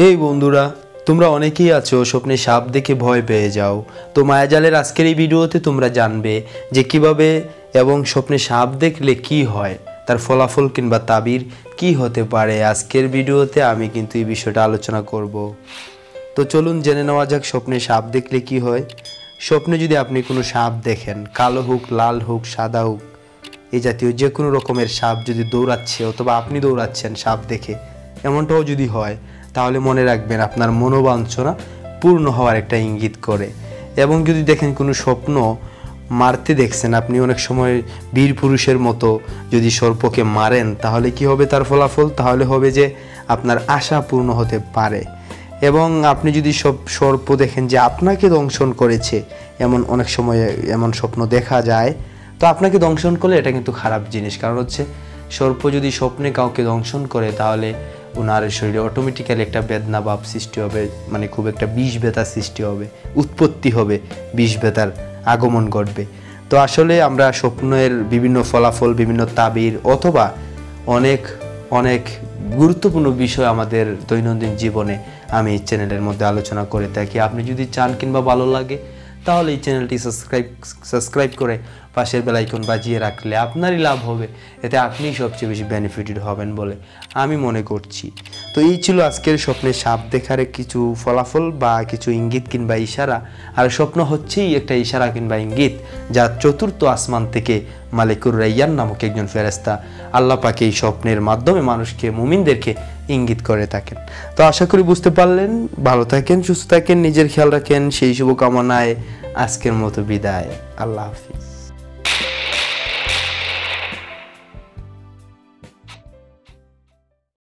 এই বন্ধুরা, তোমরা অনেকেই আছো স্বপ্নে সাপ দেখে ভয় পেয়ে যাও। তো মায়াজালের আজকের এই ভিডিওতে তোমরা জানবে যে কিভাবে এবং স্বপ্নে সাপ দেখলে কি হয়, তার ফলাফল কিংবা তাবির কি হতে পারে। আজকের ভিডিওতে আমি কিন্তু এই বিষয়টা আলোচনা করব। তো চলুন জেনে নেওয়া যাক স্বপ্নে সাপ দেখলে কি হয়। স্বপ্নে যদি আপনি কোনো সাপ দেখেন, কালো হোক, লাল হোক, সাদা হোক, এই জাতীয় যে কোনো রকমের সাপ যদি দৌড়াচ্ছে অথবা আপনি দৌড়াচ্ছেন সাপ দেখে, এমনটাও যদি হয়, তাহলে মনে রাখবেন আপনার মনোবাঞ্ছনা পূর্ণ হওয়ার একটা ইঙ্গিত করে। এবং যদি দেখেন কোনো স্বপ্ন মারতে দেখছেন, আপনি অনেক সময় বীর পুরুষের মতো যদি সর্পকে মারেন, তাহলে কি হবে তার ফলাফল? তাহলে হবে যে আপনার আশা পূর্ণ হতে পারে। এবং আপনি যদি সর্প দেখেন যে আপনাকে দংশন করেছে, এমন অনেক সময় এমন স্বপ্ন দেখা যায়, তো আপনাকে দংশন করলে এটা কিন্তু খারাপ জিনিস। কারণ হচ্ছে সর্প যদি স্বপ্নে কাউকে দংশন করে, তাহলে ওনার শরীরে অটোমেটিক্যালি একটা বেদনা ভাব সৃষ্টি হবে, মানে খুব একটা বিষ ব্যথা সৃষ্টি হবে, উৎপত্তি হবে, বিষ ব্যথার আগমন ঘটবে। তো আসলে আমরা স্বপ্নের বিভিন্ন ফলাফল, বিভিন্ন তাবির অথবা অনেক অনেক গুরুত্বপূর্ণ বিষয় আমাদের দৈনন্দিন জীবনে আমি এই চ্যানেলের মধ্যে আলোচনা করে থাকি। আপনি যদি চান কিংবা ভালো লাগে, তাহলে এই চ্যানেলটি সাবস্ক্রাইব করে পাশের বেল আইকন বাজিয়ে রাখলে আপনারই লাভ হবে। এতে আপনিই সবচেয়ে বেশি বেনিফিটেড হবেন বলে আমি মনে করছি। তো এই ছিল আজকের স্বপ্নে সাপ দেখার কিছু ফলাফল বা কিছু ইঙ্গিত কিংবা ইশারা। আর স্বপ্ন হচ্ছেই একটা ইশারা কিংবা ইঙ্গিত, যা চতুর্থ আসমান থেকে মালিকুর রাইয়ান নামক একজন ফেরেশতা আল্লাহ পাক এই স্বপ্নের মাধ্যমে মানুষকে, মুমিনদেরকে ইঙ্গিত করে থাকেন। তো আশা করি বুঝতে পারলেন। ভালো থাকেন, সুস্থ থাকেন, নিজের খেয়াল রাখেন, সেই শুভকামনায় আজকের মতো বিদায়। আল্লাহ হাফিজ।